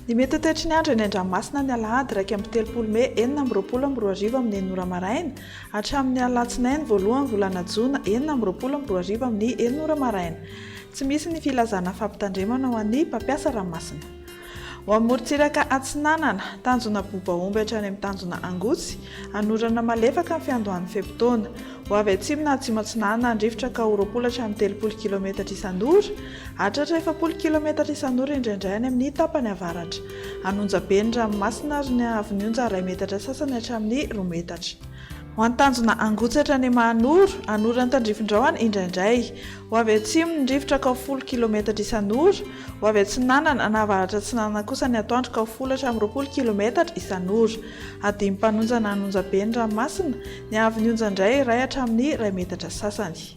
Ny mety toetry ny andro eny an-dranomasina ny alahady 1 Mey 2024 amin'ny 9 maraina hatramin'ny alatsinainy voalohany volana Jona 2024 amin'ny 9 maraina. Tsy misy ny filazana fampitandremana ho an'ny mpampiasa ranomasina. Ho amin'ny morontsiraka Atsinanana, tanjona Bobaomby hatrany amin'ny tanjona Angotsy, anorana malefaka amin'ny fiandohan'ny fepitaona. Ho avy atsimo na atsimo Atsinanana andrifotra ka 20 hatramin'ny 30 km isan'ora, hatratra 70 km isan'ora indraindray any amin'ny tapany avaratra. Anonja be ny ranomasina ary ny avin'onja 2 metatra sasany hatramin'ny 2 metatra. Ho an'ny tanjona Angotsy hatrany Mahanoro, anorany tandrifin-drahona indraindray. Ho avy atsimo ny ndrifotra ka 10 km isan'ora, ho avy Atsinanana na avaratra Atsinanana kosa ny atoandro ka 10 hatramin'ny 20 km isan'ora. Adimy mpanonja na anonja be ny ranomasina, ny avin'onja indray 2 hatramin'ny 2 metatra sasany.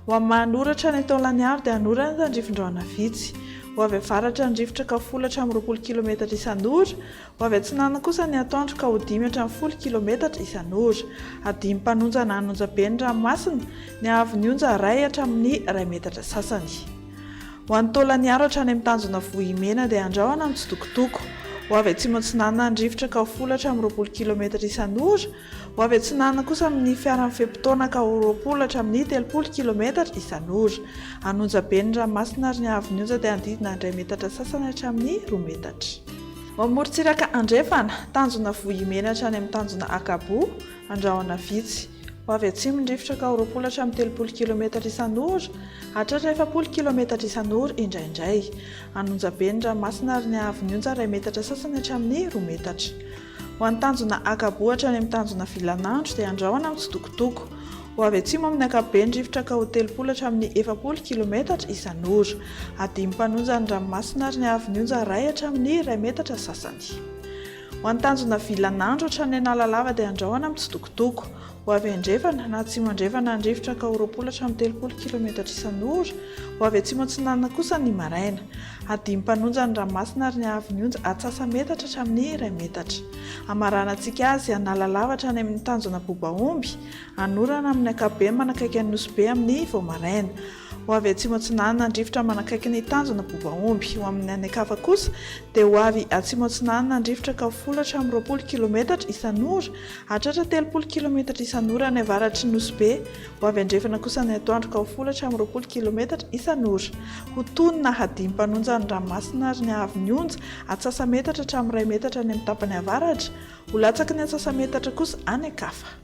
Ho amin'ny Mahanoro hatrany Taolagnaro dia anorany tandrifin-drahona vitsy. Ho avy avaratra ny ndrifotra ka 10 hatramin'ny 20 km isan'ora, ho avy Atsinanana kosa ny atoandro ka 10 hatramin'ny 10 km isan'ora. Adimy mpanonja na anonja be ny ranomasina, ny avin'onja 2 hatramin'ny 2 metatra sasany. Ho an'ny Taolagnaro hatrany amin'ny tanjona Vohimena dia andrahona mitsitokotoko. Ho avy atsimo Atsinanana ndrifotra ka 10 hatramin'ny 20 km isan'ora, ho avy Atsinanana kosa amin'ny fiaran'ny fepitaona ka 20 hatramin'ny 30 km isan'ora. Anonja be ny ranomasina ary ny avin'onja dia andidina 2 metatra sasany hatramin'ny 2 metatra. Ho amin'ny morontsiraka Andrefana, tanjona Vohimena hatrany amin'ny tanjona Akabo, andrahona vitsy. Ho avy atsimo ndrifotra ka 20 hatramin'ny 30 km isan'ora, hatratra 70 km isan'ora indraindray. Anonja be ny ranomasina ary ny avin'onja 2 metatra sasany hatramin'ny 2 metatra. Ho an'ny tanjona Akabo hatrany amin'ny tanjona Vilanandro dia andrahona mitsitokotoko. Ho avy atsimo amin'ny ankapobeny ndrifotra ka 30 hatramin'ny 70 km isan'ora. Adimy mpanonja ny ranomasina ary ny avin'onja 2 hatramin'ny 2 metatra sasany. Ho an'ny tanjona Vilanandro hatrany Analalava dia andrahona mitsitokotoko. Ho avy Andrefana na atsimo Andrefana andrifotra ka 20 hatramin'ny 30 km isan'ora, ho avy atsimo Atsinanana kosa ny maraina. Adimy mpanonja ny ranomasina ary ny avin'onja atsasa-metatra hatramin'ny 2 metatra. Amaranantsika azy Analalava hatrany amin'ny tanjona Bobaomby, anorana amin'ny ankapobeny manakaiky ny Nosy be amin'ny Voamaraina. Ho avy atsimo Atsinanana andrifotra manakaiky ny tanjona Bobaomby. Ho amin'ny ankafa kosa dia ho avy atsimo Atsinanana andrifotra ka 10 hatramin'ny 20 km isan'ora, hatratra 30 km isan'ora ny avaratry ny Nosy be. Ho avy Andrefana kosa ny atoandro ka 10 hatramin'ny 20 km isan'ora. Ho tonina adimy mpanonja ny ranomasina ary ny avin'onja atsasa-metatra hatramin'ny 2 metatra ny amin'ny tapany avaratra, ho latsaky ny atsasa-metatra kosa any ankafa.